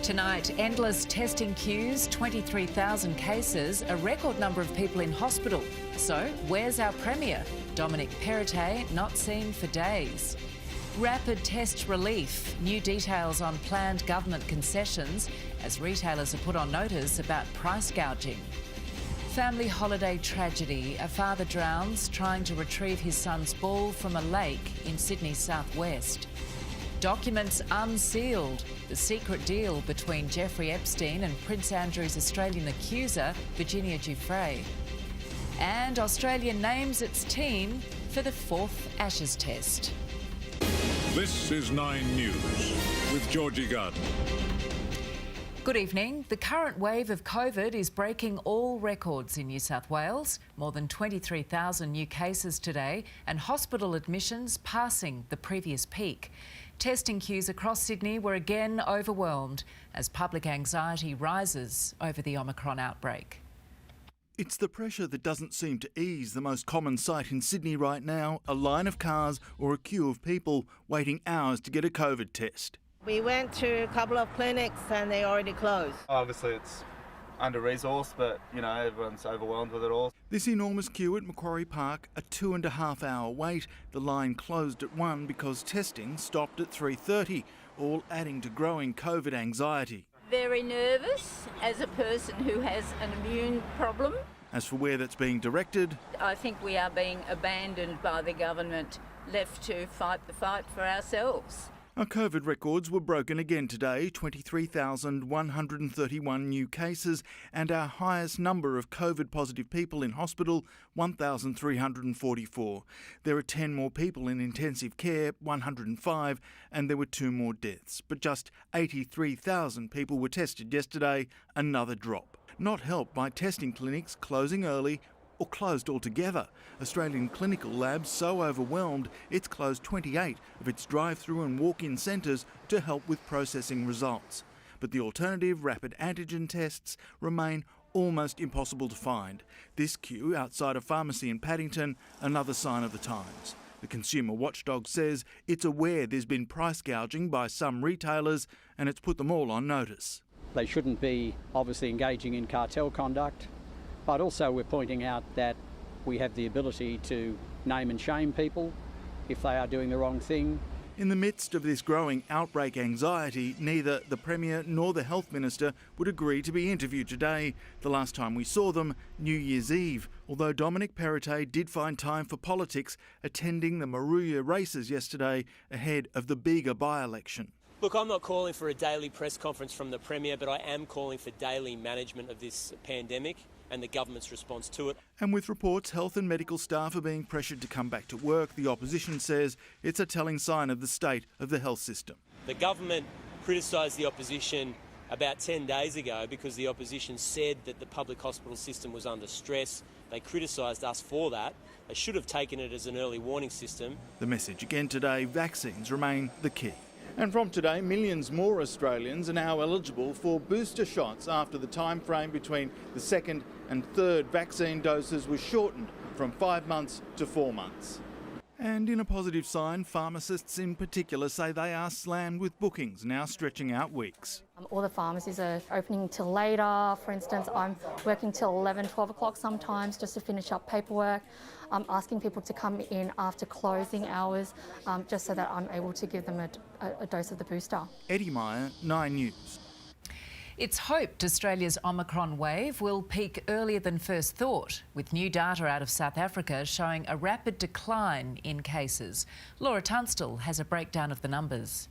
Tonight, endless testing queues, 23,000 cases, a record number of people in hospital. So, where's our Premier? Dominic Perrottet not seen for days. Rapid test relief, new details on planned government concessions as retailers are put on notice about price gouging. Family holiday tragedy, a father drowns trying to retrieve his son's ball from a lake in Sydney's southwest. Documents unsealed, the secret deal between Jeffrey Epstein and Prince Andrew's Australian accuser, Virginia Giuffre. And Australia names its team for the 4th Ashes Test. This is 9 News with Georgie Garden. Good evening. The current wave of COVID is breaking all records in New South Wales. More than 23,000 new cases today and hospital admissions passing the previous peak. Testing queues across Sydney were again overwhelmed as public anxiety rises over the Omicron outbreak. It's the pressure that doesn't seem to ease. The most common sight in Sydney right now, a line of cars or a queue of people waiting hours to get a COVID test. We went to a couple of clinics and they already closed. Obviously it's under-resourced, but, everyone's overwhelmed with it all. This enormous queue at Macquarie Park, a 2.5-hour wait. The line closed at 1 because testing stopped at 3:30, all adding to growing COVID anxiety. Very nervous as a person who has an immune problem. As for where that's being directed, I think we are being abandoned by the government, left to fight the fight for ourselves. our COVID records were broken again today, 23,131 new cases, and our highest number of COVID-positive people in hospital, 1,344. There are 10 more people in intensive care, 105, and there were 2 more deaths. But just 83,000 people were tested yesterday, another drop. Not helped by testing clinics closing early or closed altogether. Australian Clinical Labs so overwhelmed it's closed 28 of its drive-through and walk-in centres to help with processing results. But the alternative rapid antigen tests remain almost impossible to find. This queue outside a pharmacy in Paddington, another sign of the times. The consumer watchdog says it's aware there's been price gouging by some retailers and it's put them all on notice. They shouldn't be obviously engaging in cartel conduct. But also we're pointing out that we have the ability to name and shame people if they are doing the wrong thing. In the midst of this growing outbreak anxiety, neither the Premier nor the Health Minister would agree to be interviewed today. The last time we saw them, New Year's Eve, although Dominic Perrottet did find time for politics, attending the Moruya races yesterday ahead of the Bega by-election. Look, I'm not calling for a daily press conference from the Premier, but I am calling for daily management of this pandemic and the government's response to it. And with reports health and medical staff are being pressured to come back to work, the opposition says it's a telling sign of the state of the health system. The government criticised the opposition about 10 days ago because the opposition said that the public hospital system was under stress. They criticised us for that. They should have taken it as an early warning system. The message again today, vaccines remain the key. And from today, millions more Australians are now eligible for booster shots after the time frame between the second and third vaccine doses was shortened from 5 months to 4 months. And in a positive sign, pharmacists in particular say they are slammed with bookings, now stretching out weeks. All the pharmacies are opening till later. For instance, I'm working till 11, 12 o'clock sometimes just to finish up paperwork. I'm asking people to come in after closing hours just so that I'm able to give them a dose of the booster. Eddie Meyer, 9 News. It's hoped Australia's Omicron wave will peak earlier than first thought, with new data out of South Africa showing a rapid decline in cases. Laura Tunstall has a breakdown of the numbers.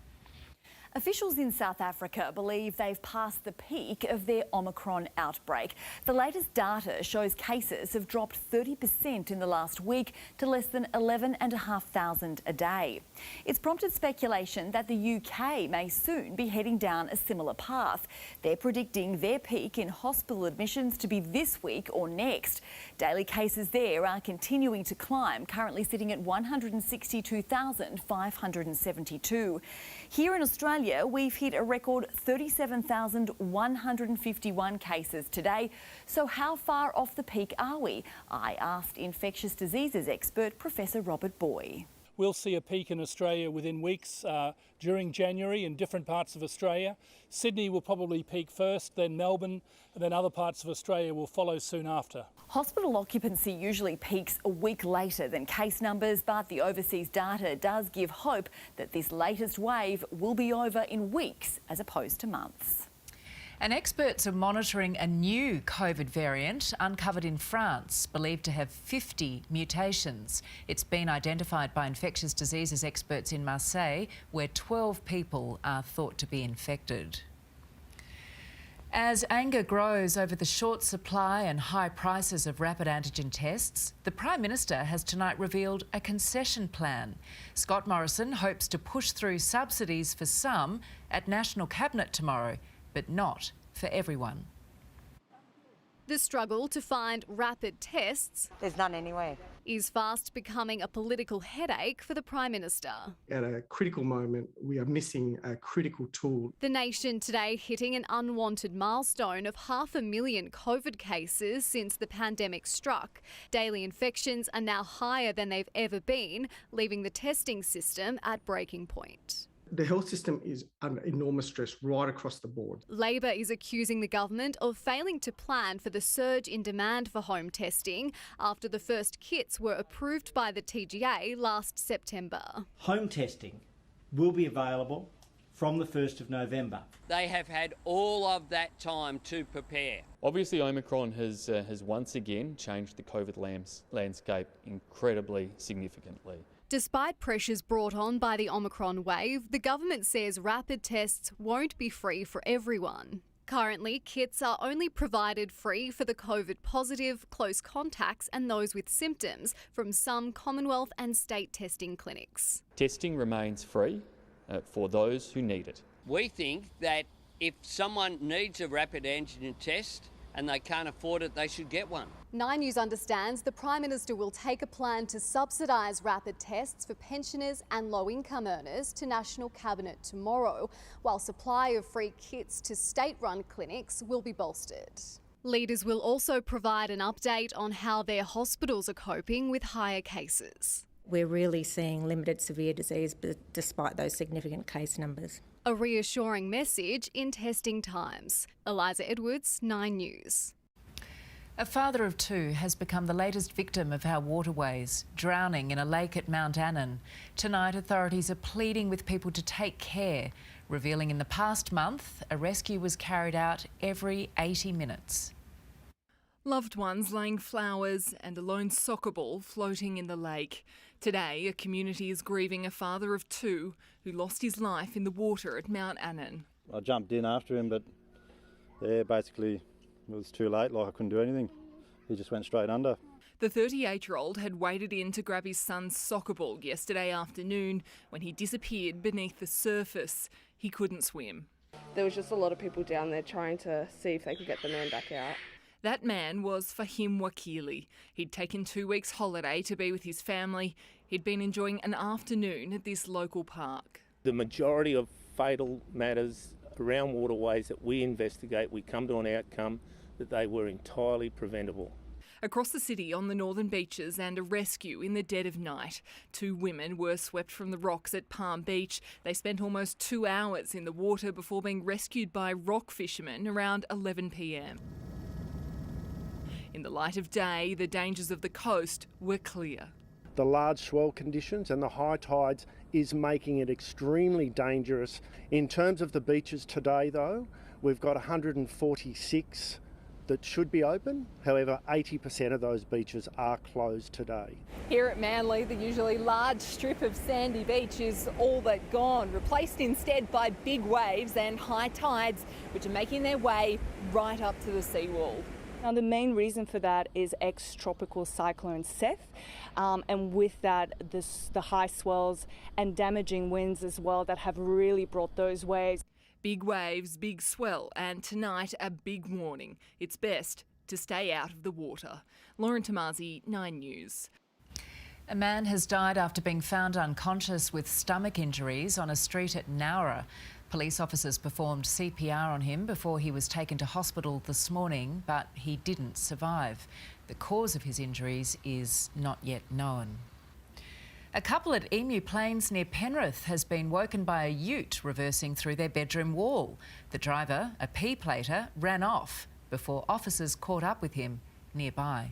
Officials in South Africa believe they've passed the peak of their Omicron outbreak. The latest data shows cases have dropped 30% in the last week to less than 11,500 a day. It's prompted speculation that the UK may soon be heading down a similar path. They're predicting their peak in hospital admissions to be this week or next. Daily cases there are continuing to climb, currently sitting at 162,572. Here in Australia, we've hit a record 37,151 cases today. So how far off the peak are we? I asked infectious diseases expert Professor Robert Boy. we'll see a peak in Australia within weeks during January in different parts of Australia. Sydney will probably peak first, then Melbourne, and then other parts of Australia will follow soon after. Hospital occupancy usually peaks a week later than case numbers, but the overseas data does give hope that this latest wave will be over in weeks as opposed to months. And experts are monitoring a new COVID variant uncovered in France, believed to have 50 mutations. It's been identified by infectious diseases experts in Marseille, where 12 people are thought to be infected. As anger grows over the short supply and high prices of rapid antigen tests, the Prime Minister has tonight revealed a concession plan. Scott Morrison hopes to push through subsidies for some at National Cabinet tomorrow, but not for everyone. The struggle to find rapid tests, there's none anyway, is fast becoming a political headache for the Prime Minister. At a critical moment, we are missing a critical tool. The nation today hitting an unwanted milestone of 500,000 COVID cases since the pandemic struck. Daily infections are now higher than they've ever been, leaving the testing system at breaking point. The health system is under enormous stress right across the board. Labor is accusing the government of failing to plan for the surge in demand for home testing after the first kits were approved by the TGA last September. Home testing will be available from the 1st of November. They have had all of that time to prepare. Obviously, Omicron has once again changed the COVID landscape incredibly significantly. Despite pressures brought on by the Omicron wave, the government says rapid tests won't be free for everyone. Currently, kits are only provided free for the COVID positive, close contacts and those with symptoms from some Commonwealth and state testing clinics. Testing remains free for those who need it. We think that if someone needs a rapid antigen test and they can't afford it, they should get one. 9 News understands the Prime Minister will take a plan to subsidise rapid tests for pensioners and low-income earners to National Cabinet tomorrow, while supply of free kits to state-run clinics will be bolstered. Leaders will also provide an update on how their hospitals are coping with higher cases. We're really seeing limited severe disease despite those significant case numbers. A reassuring message in testing times. Eliza Edwards, 9 News. A father of two has become the latest victim of our waterways, drowning in a lake at Mount Annan. Tonight, authorities are pleading with people to take care, revealing in the past month a rescue was carried out every 80 minutes. Loved ones laying flowers and a lone soccer ball floating in the lake. Today, a community is grieving a father of two who lost his life in the water at Mount Annan. I jumped in after him, but basically it was too late, I couldn't do anything. He just went straight under. The 38-year-old had waded in to grab his son's soccer ball yesterday afternoon when he disappeared beneath the surface. He couldn't swim. There was just a lot of people down there trying to see if they could get the man back out. That man was Fahim Wakili. He'd taken 2 weeks holiday to be with his family. He'd been enjoying an afternoon at this local park. The majority of fatal matters around waterways that we investigate, we come to an outcome that they were entirely preventable. Across the city on the northern beaches and a rescue in the dead of night. 2 women were swept from the rocks at Palm Beach. They spent almost 2 hours in the water before being rescued by rock fishermen around 11 p.m. In the light of day, the dangers of the coast were clear. The large swell conditions and the high tides is making it extremely dangerous. In terms of the beaches today, though, we've got 146 that should be open. However, 80% of those beaches are closed today. Here at Manly, the usually large strip of sandy beach is all but gone, replaced instead by big waves and high tides, which are making their way right up to the seawall. Now, the main reason for that is ex-tropical cyclone Seth, and with that, the high swells and damaging winds as well that have really brought those waves. Big waves, big swell, and tonight a big warning. It's best to stay out of the water. Lauren Tomasi, 9 News. A man has died after being found unconscious with stomach injuries on a street at Nowra. Police officers performed CPR on him before he was taken to hospital this morning, but he didn't survive. The cause of his injuries is not yet known. A couple at Emu Plains near Penrith has been woken by a ute reversing through their bedroom wall. The driver, a P-plater, ran off before officers caught up with him nearby.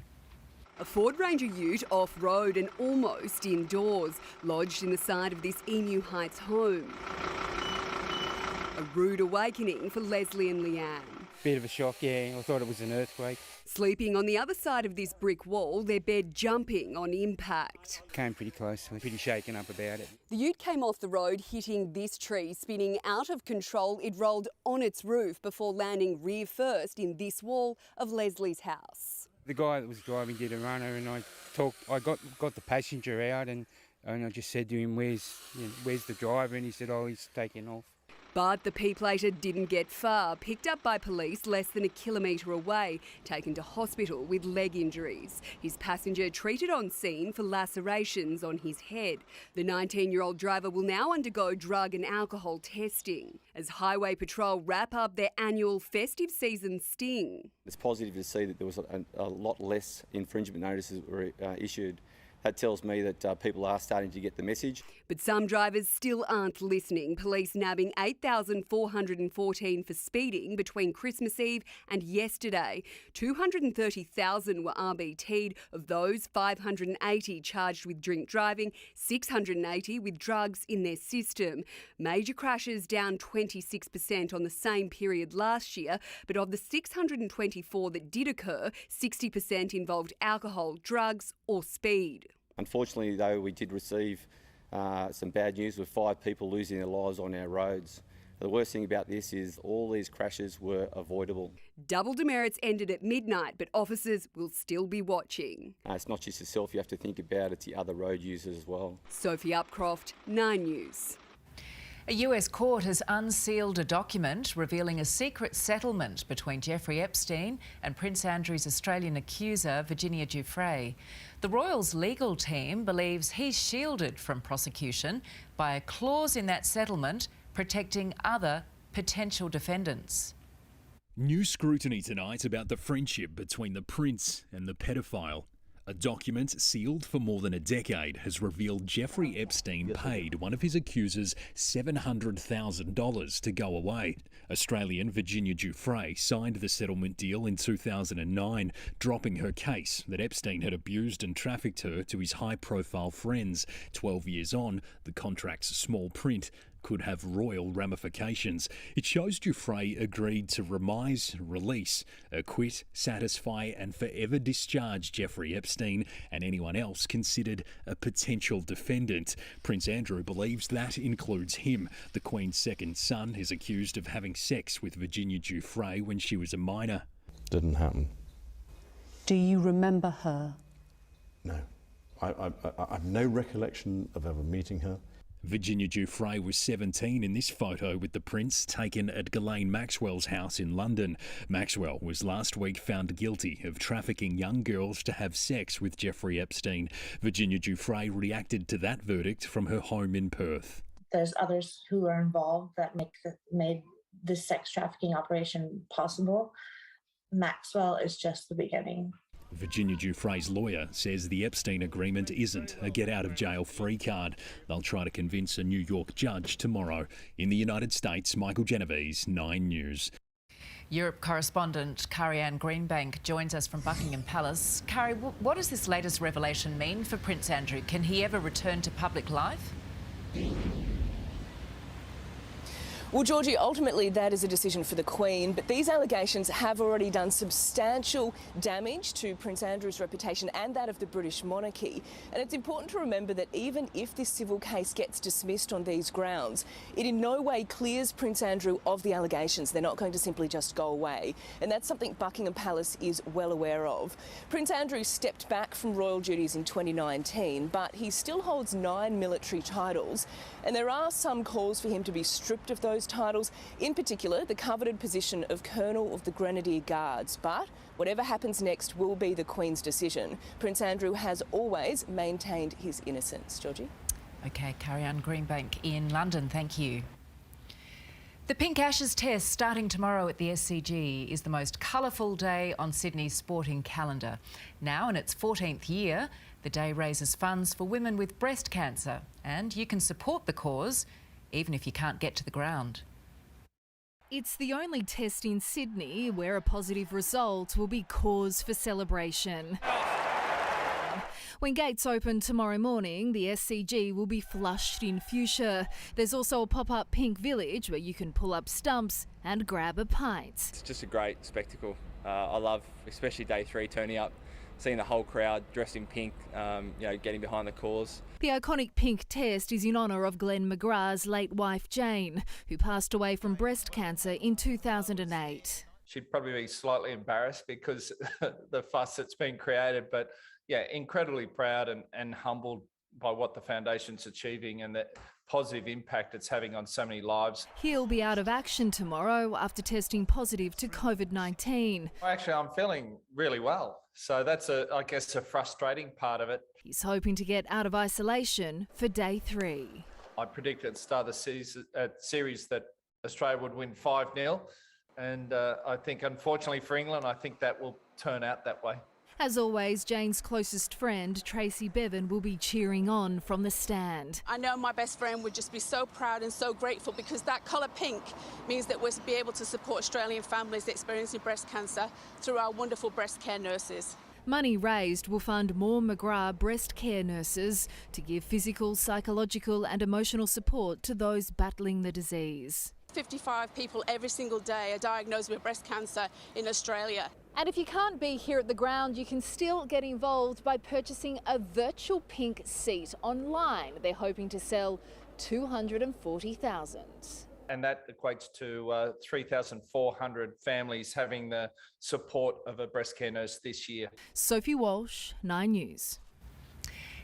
A Ford Ranger ute off-road and almost indoors, lodged in the side of this Emu Heights home. A rude awakening for Leslie and Leanne. Bit of a shock, yeah. I thought it was an earthquake. Sleeping on the other side of this brick wall, their bed jumping on impact. Came pretty close, pretty shaken up about it. The ute came off the road, hitting this tree, spinning out of control. It rolled on its roof before landing rear first in this wall of Leslie's house. The guy that was driving did a runner, and I got the passenger out, and I just said to him, where's the driver? And he said, oh, he's taken off. But the P-plater didn't get far. Picked up by police less than a kilometre away, taken to hospital with leg injuries. His passenger treated on scene for lacerations on his head. The 19-year-old driver will now undergo drug and alcohol testing as Highway Patrol wrap up their annual festive season sting. It's positive to see that there was a lot less infringement notices that were issued. That tells me that people are starting to get the message. But some drivers still aren't listening. Police nabbing 8,414 for speeding between Christmas Eve and yesterday. 230,000 were RBT'd. Of those, 580 charged with drink driving, 680 with drugs in their system. Major crashes down 26% on the same period last year. But of the 624 that did occur, 60% involved alcohol, drugs or speed. Unfortunately, though, we did receive some bad news with 5 people losing their lives on our roads. The worst thing about this is all these crashes were avoidable. Double demerits ended at midnight, but officers will still be watching. It's not just yourself you have to think about, it's the other road users as well. Sophie Upcroft, 9 News. A US court has unsealed a document revealing a secret settlement between Jeffrey Epstein and Prince Andrew's Australian accuser, Virginia Giuffre. The Royals' legal team believes he's shielded from prosecution by a clause in that settlement protecting other potential defendants. New scrutiny tonight about the friendship between the Prince and the pedophile. A document sealed for more than a decade has revealed Jeffrey Epstein paid one of his accusers $700,000 to go away. Australian Virginia Giuffre signed the settlement deal in 2009, dropping her case that Epstein had abused and trafficked her to his high-profile friends. 12 years on, the contract's small print could have royal ramifications. It shows Giuffre agreed to remise, release, acquit, satisfy and forever discharge Jeffrey Epstein and anyone else considered a potential defendant. Prince Andrew believes that includes him. The Queen's second son is accused of having sex with Virginia Giuffre when she was a minor. Didn't happen. Do you remember her? No. I have no recollection of ever meeting her. Virginia Giuffre was 17 in this photo with the Prince taken at Ghislaine Maxwell's house in London. Maxwell was last week found guilty of trafficking young girls to have sex with Jeffrey Epstein. Virginia Giuffre reacted to that verdict from her home in Perth. There's others who are involved that made this sex trafficking operation possible. Maxwell is just the beginning. Virginia Giuffre's lawyer says the Epstein agreement isn't a get-out-of-jail-free card. They'll try to convince a New York judge tomorrow. In the United States, Michael Genovese, 9 News. Europe correspondent Carrie-Anne Greenbank joins us from Buckingham Palace. Carrie, what does this latest revelation mean for Prince Andrew? Can he ever return to public life? Well, Georgie, ultimately that is a decision for the Queen, but these allegations have already done substantial damage to Prince Andrew's reputation and that of the British monarchy. And it's important to remember that even if this civil case gets dismissed on these grounds, it in no way clears Prince Andrew of the allegations. They're not going to simply just go away. And that's something Buckingham Palace is well aware of. Prince Andrew stepped back from royal duties in 2019, but he still holds 9 military titles. And there are some calls for him to be stripped of those titles, in particular the coveted position of Colonel of the Grenadier Guards. But whatever happens next will be the Queen's decision. Prince Andrew has always maintained his innocence. Georgie? OK, Carrie-Anne Greenbank in London, thank you. The Pink Ashes Test starting tomorrow at the SCG is the most colourful day on Sydney's sporting calendar. Now in its 14th year, The day raises funds for women with breast cancer, and you can support the cause even if you can't get to the ground. It's the only test in Sydney where a positive result will be cause for celebration. When gates open tomorrow morning, the SCG will be flushed in fuchsia. There's also a pop-up pink village where you can pull up stumps and grab a pint. It's just a great spectacle. I love, especially day 3, turning up, seeing the whole crowd dressed in pink, getting behind the cause. The iconic pink test is in honour of Glenn McGrath's late wife Jane, who passed away from breast cancer in 2008. She'd probably be slightly embarrassed because the fuss that's been created, but yeah, incredibly proud and humbled by what the Foundation's achieving and the positive impact it's having on so many lives. He'll be out of action tomorrow after testing positive to COVID-19. Actually, I'm feeling really well. So that's, I guess, a frustrating part of it. He's hoping to get out of isolation for day 3. I predicted at the start of the series that Australia would win 5-0. And I think, unfortunately for England, I think that will turn out that way. As always, Jane's closest friend, Tracy Bevan, will be cheering on from the stand. I know my best friend would just be so proud and so grateful because that colour pink means that we'll be able to support Australian families experiencing breast cancer through our wonderful breast care nurses. Money raised will fund more McGrath breast care nurses to give physical, psychological and emotional support to those battling the disease. 55 people every single day are diagnosed with breast cancer in Australia. And if you can't be here at the ground, you can still get involved by purchasing a virtual pink seat online. They're hoping to sell 240,000. And that equates to 3,400 families having the support of a breast care nurse this year. Sophie Walsh, 9 News.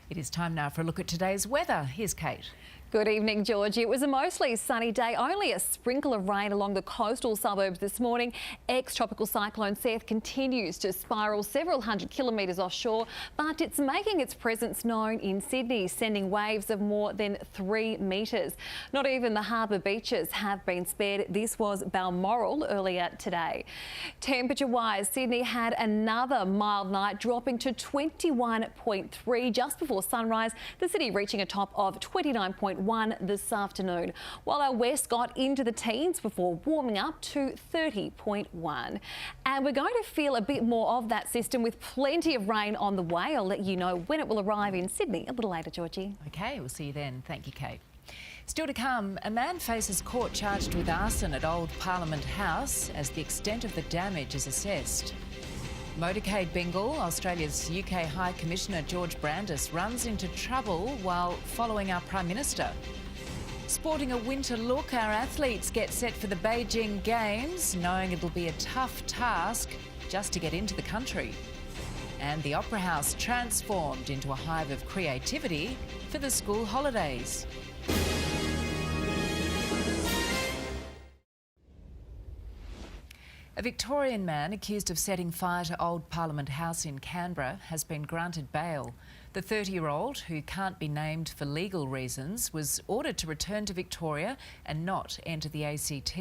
It is time now for a look at today's weather. Here's Kate. Good evening, Georgie. It was a mostly sunny day, only a sprinkle of rain along the coastal suburbs this morning. Ex-tropical cyclone Seth continues to spiral several hundred kilometres offshore, but it's making its presence known in Sydney, sending waves of more than 3 metres. Not even the harbour beaches have been spared. This was Balmoral earlier today. Temperature-wise, Sydney had another mild night, dropping to 21.3 just before sunrise, the city reaching a top of 29.1 this afternoon, while our west got into the teens before warming up to 30.1. And we're going to feel a bit more of that system with plenty of rain on the way. I'll let you know when it will arrive in Sydney a little later, Georgie. OK, we'll see you then. Thank you, Kate. Still to come, a man faces court charged with arson at Old Parliament House as the extent of the damage is assessed. Motorcade Bingle, Australia's UK High Commissioner George Brandis runs into trouble while following our Prime Minister. Sporting a winter look, our athletes get set for the Beijing Games, knowing it'll be a tough task just to get into the country. And the Opera House transformed into a hive of creativity for the school holidays. A Victorian man accused of setting fire to Old Parliament House in Canberra has been granted bail. The 30-year-old, who can't be named for legal reasons, was ordered to return to Victoria and not enter the ACT.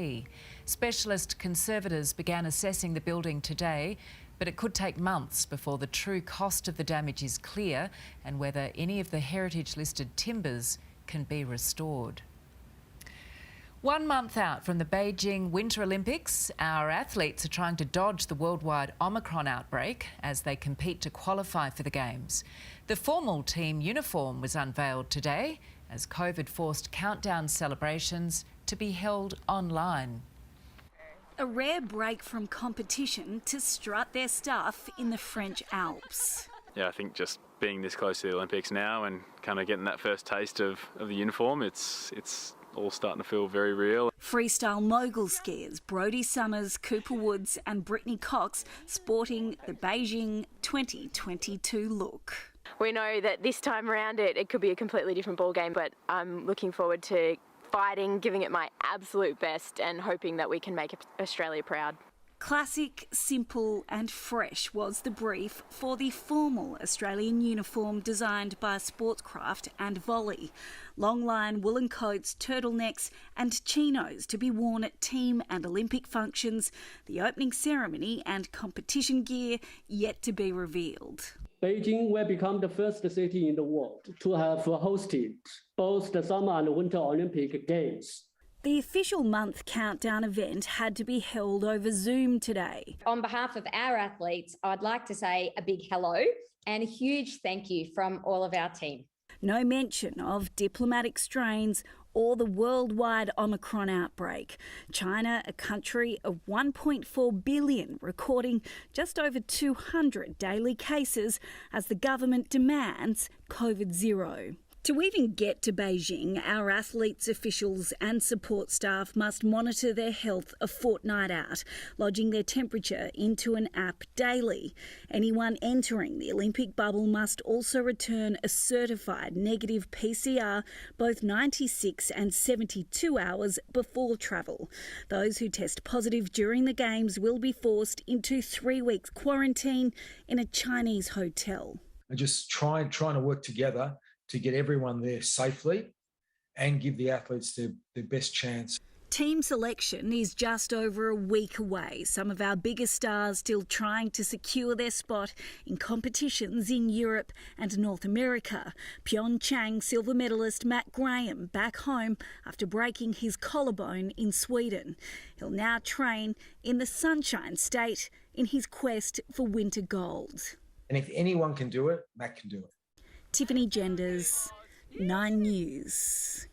Specialist conservators began assessing the building today, but it could take months before the true cost of the damage is clear and whether any of the heritage-listed timbers can be restored. 1 month out from the Beijing Winter Olympics, our athletes are trying to dodge the worldwide Omicron outbreak as they compete to qualify for the Games. The formal team uniform was unveiled today as COVID forced countdown celebrations to be held online. A rare break from competition to strut their stuff in the French Alps. Yeah, I think just being this close to the Olympics now and kind of getting that first taste of the uniform, it's all starting to feel very real. Freestyle mogul skiers Brodie Summers, Cooper Woods and Brittany Cox sporting the Beijing 2022 look. We know that this time around it could be a completely different ballgame, but I'm looking forward to fighting, giving it my absolute best and hoping that we can make Australia proud. Classic, simple and fresh was the brief for the formal Australian uniform designed by Sportscraft and Volley. Long-line woolen coats, turtlenecks and chinos to be worn at team and Olympic functions. The opening ceremony and competition gear yet to be revealed. Beijing will become the first city in the world to have hosted both the Summer and Winter Olympic Games. The official month countdown event had to be held over Zoom today. On behalf of our athletes, I'd like to say a big hello and a huge thank you from all of our team. No mention of diplomatic strains or the worldwide Omicron outbreak. China, a country of 1.4 billion, recording just over 200 daily cases as the government demands COVID zero. To even get to Beijing, our athletes, officials and support staff must monitor their health a fortnight out, lodging their temperature into an app daily. Anyone entering the Olympic bubble must also return a certified negative PCR both 96 and 72 hours before travel. Those who test positive during the Games will be forced into 3 weeks quarantine in a Chinese hotel. And just trying to work together to get everyone there safely and give the athletes their best chance. Team selection is just over a week away. Some of our biggest stars still trying to secure their spot in competitions in Europe and North America. Pyeongchang silver medalist Matt Graham back home after breaking his collarbone in Sweden. He'll now train in the Sunshine State in his quest for winter gold. And if anyone can do it, Matt can do it. Tiffany Genders, 9 News.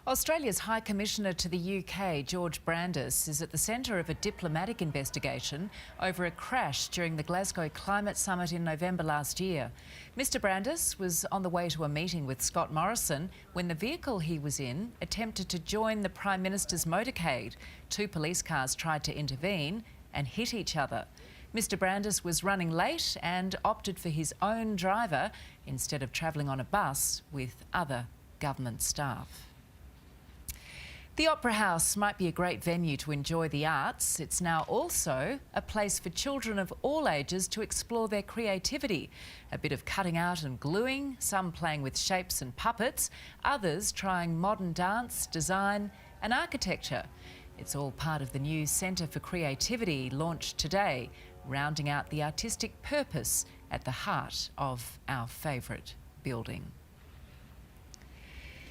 Australia's High Commissioner to the UK, George Brandis, is at the centre of a diplomatic investigation over a crash during the Glasgow Climate Summit in November last year. Mr Brandis was on the way to a meeting with Scott Morrison when the vehicle he was in attempted to join the Prime Minister's motorcade. 2 police cars tried to intervene and hit each other. Mr Brandis was running late and opted for his own driver instead of travelling on a bus with other government staff. The Opera House might be a great venue to enjoy the arts. It's now also a place for children of all ages to explore their creativity. A bit of cutting out and gluing, some playing with shapes and puppets, others trying modern dance, design and architecture. It's all part of the new Centre for Creativity launched today, rounding out the artistic purpose at the heart of our favourite building.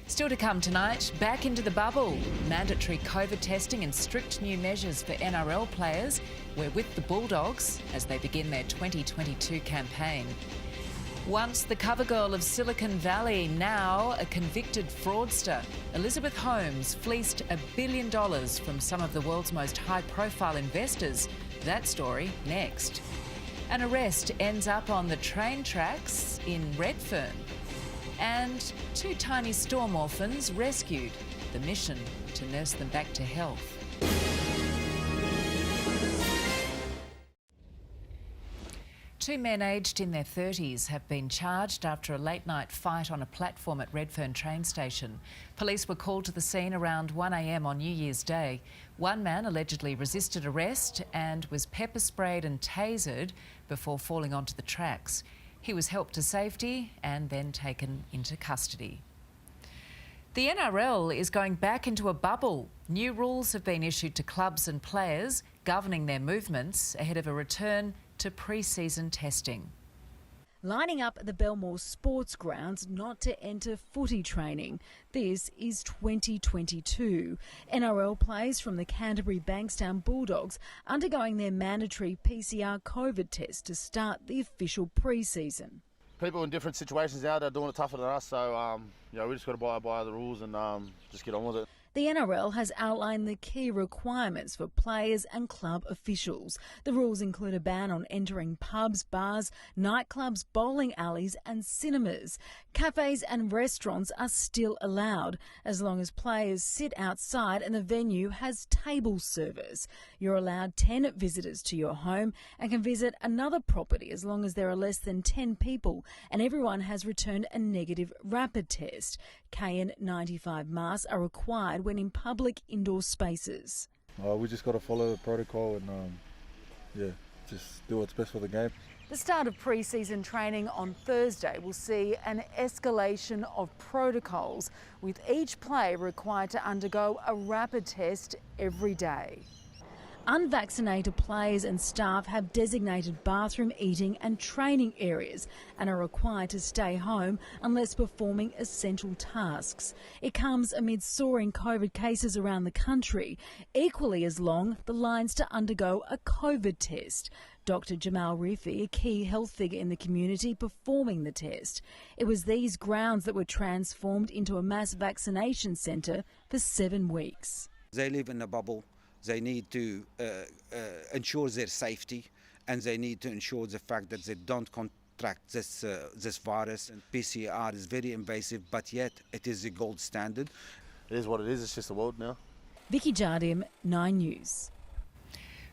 Still to come tonight, back into the bubble. Mandatory COVID testing and strict new measures for NRL players. We're with the Bulldogs as they begin their 2022 campaign. Once the cover girl of Silicon Valley, now a convicted fraudster. Elizabeth Holmes fleeced $1 billion from some of the world's most high-profile investors. That story next. An arrest ends up on the train tracks in Redfern. And 2 tiny storm orphans rescued. The mission to nurse them back to health. Two men aged in their 30s have been charged after a late-night fight on a platform at Redfern train station. Police were called to the scene around 1 a.m. on New Year's Day. One man allegedly resisted arrest and was pepper sprayed and tasered before falling onto the tracks. He was helped to safety and then taken into custody. The NRL is going back into a bubble. New rules have been issued to clubs and players governing their movements ahead of a return to pre-season testing. Lining up at the Belmore Sports Grounds not to enter footy training. This is 2022. NRL players from the Canterbury Bankstown Bulldogs undergoing their mandatory PCR COVID test to start the official pre-season. People in different situations now, they're doing it tougher than us, so we just got to abide by the rules and just get on with it. The NRL has outlined the key requirements for players and club officials. The rules include a ban on entering pubs, bars, nightclubs, bowling alleys and cinemas. Cafes and restaurants are still allowed as long as players sit outside and the venue has table service. You're allowed 10 visitors to your home and can visit another property as long as there are less than 10 people and everyone has returned a negative rapid test. KN95 masks are required when in public indoor spaces. We just got to follow the protocol and just do what's best for the game. The start of pre-season training on Thursday will see an escalation of protocols, with each player required to undergo a rapid test every day. Unvaccinated players and staff have designated bathroom, eating and training areas and are required to stay home unless performing essential tasks. It comes amid soaring COVID cases around the country. Equally as long, the lines to undergo a COVID test. Dr. Jamal Rifi, a key health figure in the community, performing the test. It was these grounds that were transformed into a mass vaccination centre for 7 weeks. They live in a bubble. They need to ensure their safety, and they need to ensure the fact that they don't contract this virus. And PCR is very invasive, but yet it is the gold standard. It is what it is. It's just the world now. Vicky Jardim, 9 News.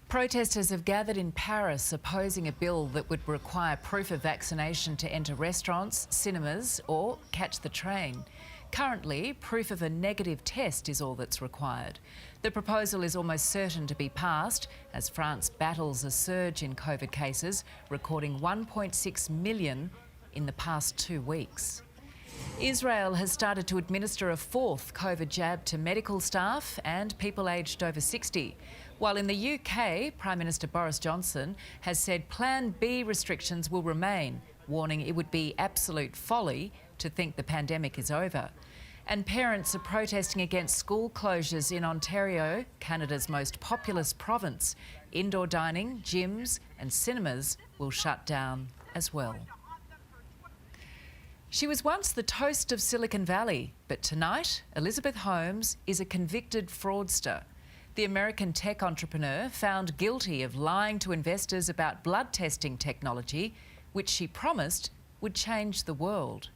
Protesters have gathered in Paris opposing a bill that would require proof of vaccination to enter restaurants, cinemas or catch the train. Currently, proof of a negative test is all that's required. The proposal is almost certain to be passed as France battles a surge in COVID cases, recording 1.6 million in the past 2 weeks. Israel has started to administer a 4th COVID jab to medical staff and people aged over 60. While in the UK, Prime Minister Boris Johnson has said Plan B restrictions will remain, warning it would be absolute folly to think the pandemic is over. And parents are protesting against school closures in Ontario, Canada's most populous province. Indoor dining, gyms and cinemas will shut down as well. She was once the toast of Silicon Valley, but tonight Elizabeth Holmes is a convicted fraudster. The American tech entrepreneur found guilty of lying to investors about blood testing technology, which she promised would change the world.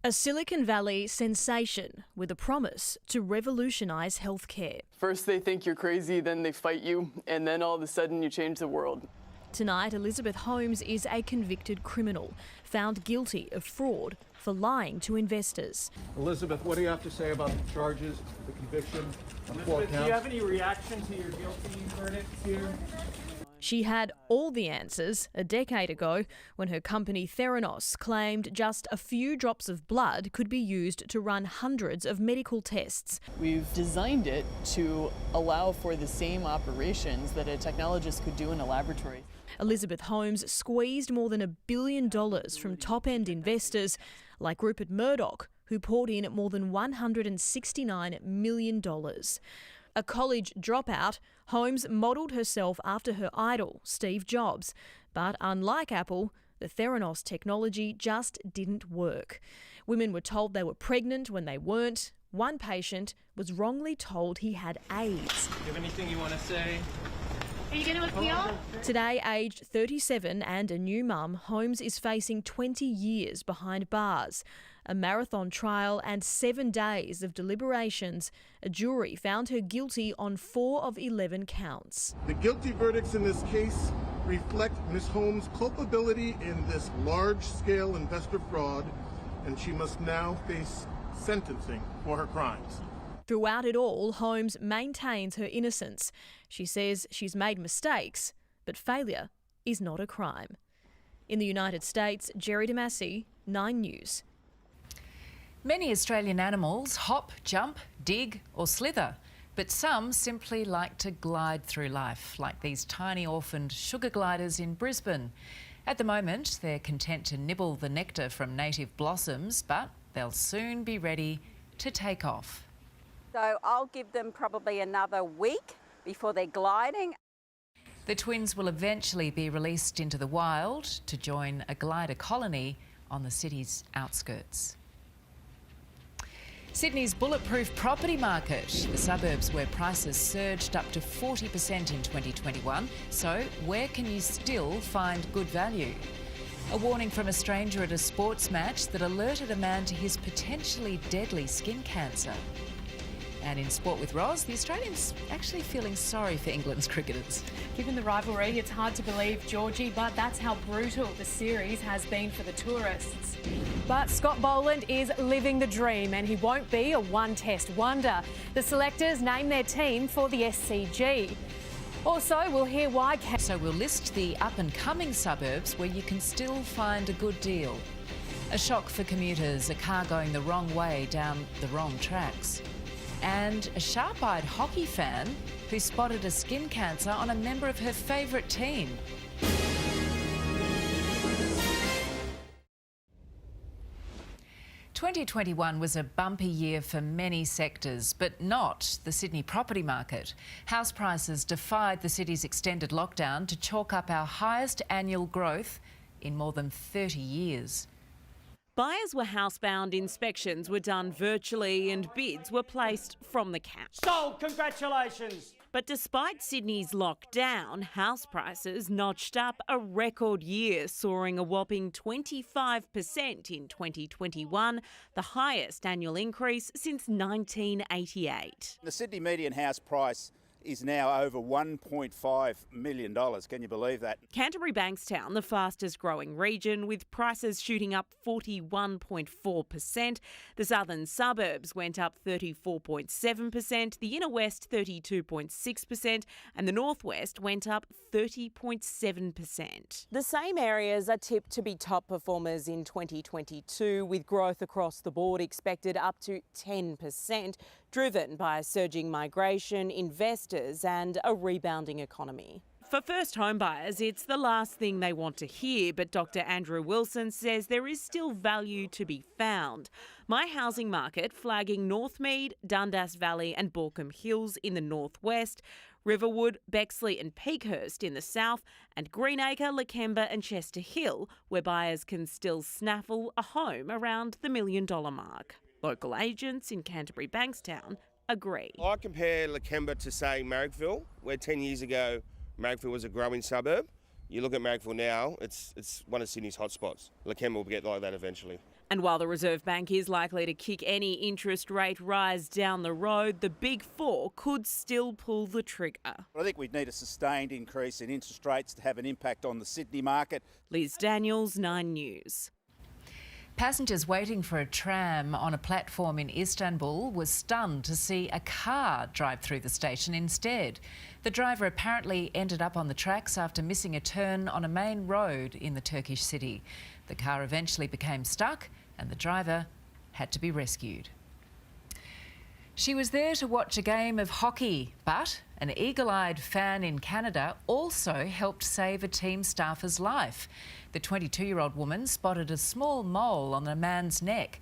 A Silicon Valley sensation with a promise to revolutionise healthcare. First they think you're crazy, then they fight you, and then all of a sudden you change the world. Tonight, Elizabeth Holmes is a convicted criminal, found guilty of fraud for lying to investors. Elizabeth, what do you have to say about the charges, the conviction on 4 counts? Do you have any reaction to your guilty verdict here? She had all the answers a decade ago when her company Theranos claimed just a few drops of blood could be used to run hundreds of medical tests. We've designed it to allow for the same operations that a technologist could do in a laboratory. Elizabeth Holmes squeezed more than $1 billion from top-end investors like Rupert Murdoch, who poured in more than $169 million. A college dropout, Holmes modelled herself after her idol, Steve Jobs. But unlike Apple, the Theranos technology just didn't work. Women were told they were pregnant when they weren't. One patient was wrongly told he had AIDS. Do you have anything you want to say? Are you going to appeal? Today, aged 37 and a new mum, Holmes is facing 20 years behind bars. A marathon trial and 7 days of deliberations. A jury found her guilty on 4 of 11 counts. The guilty verdicts in this case reflect Ms. Holmes' culpability in this large-scale investor fraud, and she must now face sentencing for her crimes. Throughout it all, Holmes maintains her innocence. She says she's made mistakes, but failure is not a crime. In the United States, Jerry Damasi, 9 News. Many Australian animals hop, jump, dig or slither, but some simply like to glide through life, like these tiny orphaned sugar gliders in Brisbane. At the moment, they're content to nibble the nectar from native blossoms, but they'll soon be ready to take off. So I'll give them probably another week before they're gliding. The twins will eventually be released into the wild to join a glider colony on the city's outskirts. Sydney's bulletproof property market, the suburbs where prices surged up to 40% in 2021. So where can you still find good value? A warning from a stranger at a sports match that alerted a man to his potentially deadly skin cancer. And in Sport with Roz, the Australians actually feeling sorry for England's cricketers. Given the rivalry, it's hard to believe, Georgie, but that's how brutal the series has been for the tourists. But Scott Boland is living the dream, and he won't be a one-test wonder. The selectors name their team for the SCG. Also, we'll hear why... So we'll list the up-and-coming suburbs where you can still find a good deal. A shock for commuters, a car going the wrong way down the wrong tracks. And a sharp-eyed hockey fan who spotted a skin cancer on a member of her favourite team. "2021 was a bumpy year for many sectors, but not the Sydney property market. House prices defied the city's extended lockdown to chalk up our highest annual growth in more than 30 years. Buyers were housebound, inspections were done virtually and bids were placed from the couch. Sold, congratulations! But despite Sydney's lockdown, house prices notched up a record year, soaring a whopping 25% in 2021, the highest annual increase since 1988. The Sydney median house price is now over $1.5 million. Can you believe that? Canterbury Bankstown, the fastest growing region, with prices shooting up 41.4%. The southern suburbs went up 34.7%, the inner west 32.6%, and the northwest went up 30.7%. The same areas are tipped to be top performers in 2022, with growth across the board expected up to 10%, driven by surging migration, investors and a rebounding economy. For first home buyers, it's the last thing they want to hear, but Dr. Andrew Wilson says there is still value to be found. My Housing Market flagging Northmead, Dundas Valley and Baulkham Hills in the northwest, Riverwood, Bexley and Peakhurst in the south, and Greenacre, Lakemba and Chester Hill, where buyers can still snaffle a home around the $1 million mark. Local agents in Canterbury Bankstown agree. I compare Lakemba to, say, Marrickville, where 10 years ago Marrickville was a growing suburb. You look at Marrickville now, it's one of Sydney's hotspots. Lakemba will get like that eventually. And while the Reserve Bank is likely to kick any interest rate rise down the road, the Big Four could still pull the trigger. I think we'd need a sustained increase in interest rates to have an impact on the Sydney market. Liz Daniels, 9 News. Passengers waiting for a tram on a platform in Istanbul were stunned to see a car drive through the station instead. The driver apparently ended up on the tracks after missing a turn on a main road in the Turkish city. The car eventually became stuck and the driver had to be rescued. She was there to watch a game of hockey, but an eagle-eyed fan in Canada also helped save a team staffer's life. The 22-year-old woman spotted a small mole on a man's neck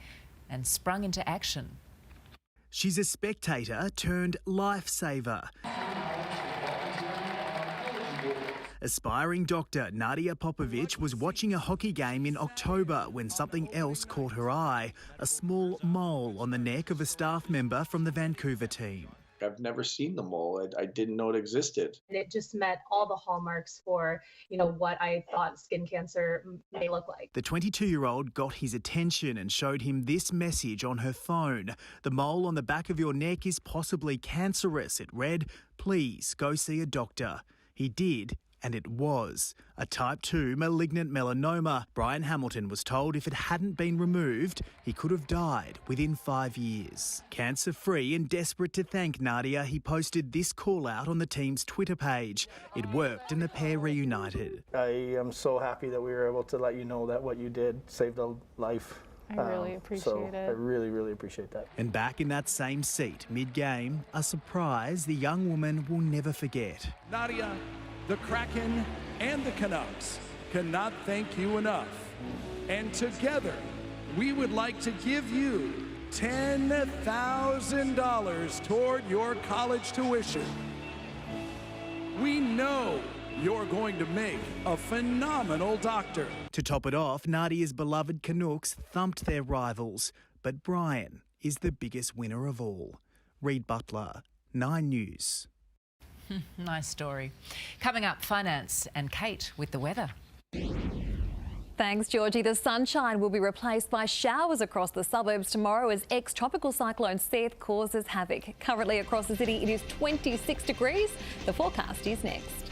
and sprung into action. She's a spectator turned lifesaver. Aspiring doctor Nadia Popovic was watching a hockey game in October when something else caught her eye, a small mole on the neck of a staff member from the Vancouver team. I've never seen the mole. I didn't know it existed. It just met all the hallmarks for, what I thought skin cancer may look like. The 22-year-old got his attention and showed him this message on her phone. The mole on the back of your neck is possibly cancerous. It read, "Please go see a doctor." He did. And it was a type 2 malignant melanoma. Brian Hamilton was told if it hadn't been removed, he could have died within 5 years. Cancer-free and desperate to thank Nadia, he posted this call out on the team's Twitter page. It worked and the pair reunited. I am so happy that we were able to let you know that what you did saved a life. I really appreciate it. I really, really appreciate that. And back in that same seat, mid-game, a surprise the young woman will never forget. Nadia, the Kraken and the Canucks cannot thank you enough. And together, we would like to give you $10,000 toward your college tuition. We know you're going to make a phenomenal doctor. To top it off, Nadia's beloved Canucks thumped their rivals, but Brian is the biggest winner of all. Reid Butler, 9 News. Nice story. Coming up, finance and Kate with the weather. Thanks, Georgie. The sunshine will be replaced by showers across the suburbs tomorrow as ex-tropical cyclone Seth causes havoc. Currently across the city, it is 26 degrees. The forecast is next.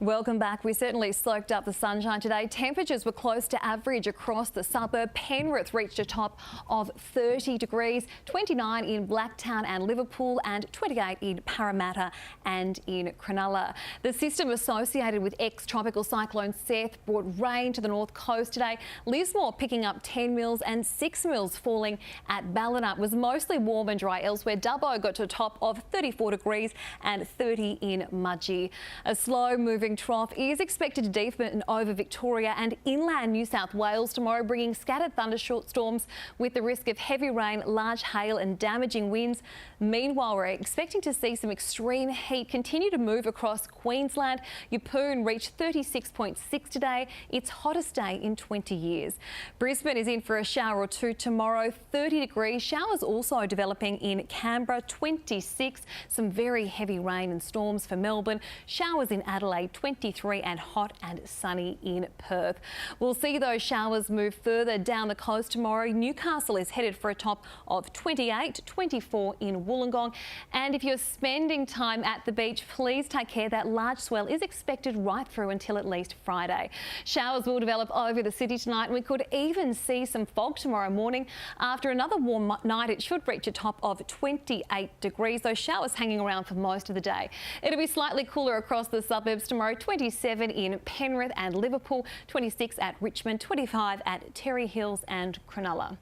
Welcome back. We certainly soaked up the sunshine today. Temperatures were close to average across the suburb. Penrith reached a top of 30 degrees, 29 in Blacktown and Liverpool and 28 in Parramatta and in Cronulla. The system associated with ex-tropical cyclone Seth brought rain to the north coast today. Lismore picking up 10 mils and 6 mils falling at Ballina. It was mostly warm and dry elsewhere. Dubbo got to a top of 34 degrees and 30 in Mudgee. A slow-moving trough is expected to deepen over Victoria and inland New South Wales tomorrow, bringing scattered thunderstorms with the risk of heavy rain, large hail and damaging winds. Meanwhile, we're expecting to see some extreme heat continue to move across Queensland. Yeppoon reached 36.6 today, its hottest day in 20 years. Brisbane is in for a shower or two tomorrow, 30 degrees. Showers also developing in Canberra, 26. Some very heavy rain and storms for Melbourne. Showers in Adelaide, 23, and hot and sunny in Perth. We'll see those showers move further down the coast tomorrow. Newcastle is headed for a top of 28, 24 in Wollongong. And if you're spending time at the beach, please take care. That large swell is expected right through until at least Friday. Showers will develop over the city tonight, and we could even see some fog tomorrow morning. After another warm night, it should reach a top of 28 degrees. Those showers hanging around for most of the day. It'll be slightly cooler across the suburbs tomorrow. 27 in Penrith and Liverpool, 26 at Richmond, 25 at Terry Hills and Cronulla.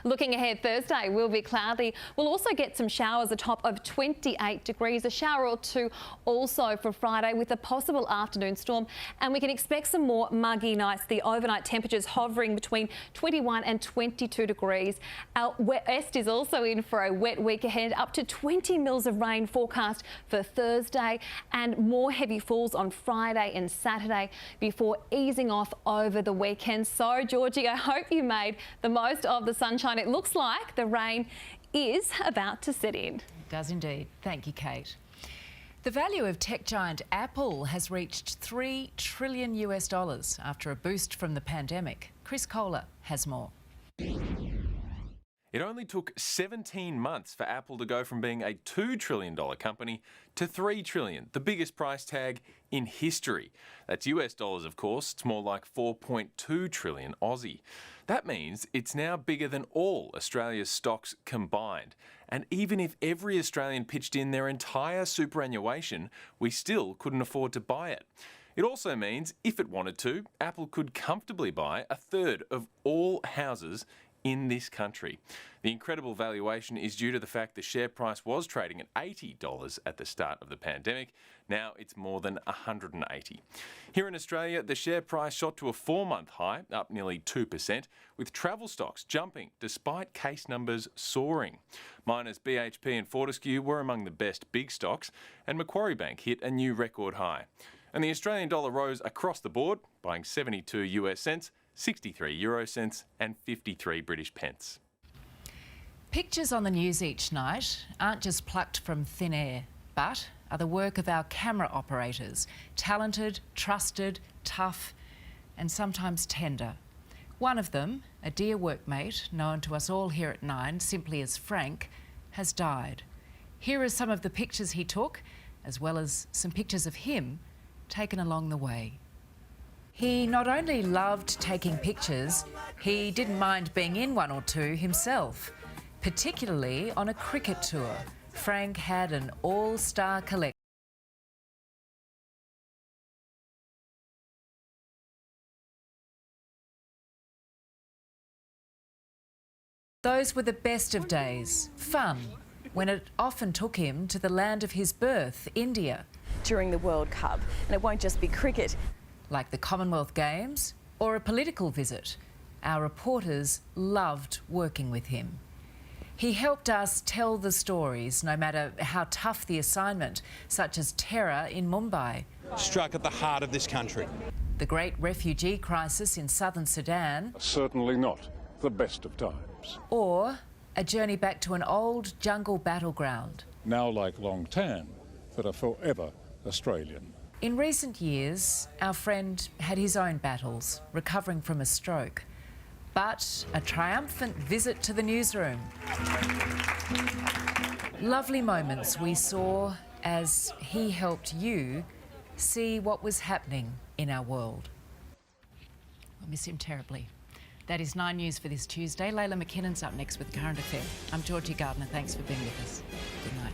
Looking ahead, Thursday will be cloudy. We'll also get some showers, a top of 28 degrees, a shower or two also for Friday with a possible afternoon storm. And we can expect some more muggy nights. The overnight temperatures hovering between 21 and 22 degrees. Our west is also in for a wet week ahead, up to 20 mils of rain forecast for Thursday and more heavy falls on Friday and Saturday before easing off over the weekend. So, Georgie, I hope you made the most of the sunshine. It looks like the rain is about to set in. It does indeed. Thank you, Kate. The value of tech giant Apple has reached $3 trillion after a boost from the pandemic. Chris Kohler has more. It only took 17 months for Apple to go from being a $2 trillion company to $3 trillion, the biggest price tag in history. That's US dollars, of course. It's more like 4.2 trillion Aussie. That means it's now bigger than all Australia's stocks combined. And even if every Australian pitched in their entire superannuation, we still couldn't afford to buy it. It also means, if it wanted to, Apple could comfortably buy a third of all houses in this country. The incredible valuation is due to the fact the share price was trading at $80 at the start of the pandemic. Now it's more than $180. Here in Australia, the share price shot to a 4-month high, up nearly 2%, with travel stocks jumping despite case numbers soaring. Miners BHP and Fortescue were among the best big stocks, and Macquarie Bank hit a new record high. And the Australian dollar rose across the board, buying 72 US cents, 63 euro cents and 53 British pence. Pictures on the news each night aren't just plucked from thin air, but are the work of our camera operators, talented, trusted, tough and sometimes tender. One of them, a dear workmate known to us all here at Nine simply as Frank, has died. Here are some of the pictures he took, as well as some pictures of him taken along the way. He not only loved taking pictures, he didn't mind being in one or two himself, particularly on a cricket tour. Frank had an all-star collection. Those were the best of days, fun, when it often took him to the land of his birth, India. During the World Cup, and it won't just be cricket. Like the Commonwealth Games or a political visit, our reporters loved working with him. He helped us tell the stories, no matter how tough the assignment, such as terror in Mumbai. Struck at the heart of this country. The great refugee crisis in southern Sudan. Certainly not the best of times. Or a journey back to an old jungle battleground. Now like Long Tan, but are forever Australian. In recent years, our friend had his own battles, recovering from a stroke. But a triumphant visit to the newsroom. Lovely moments we saw as he helped you see what was happening in our world. I miss him terribly. That is 9 News for this Tuesday. Layla McKinnon's up next with Current Affair. I'm Georgie Gardner. Thanks for being with us. Good night.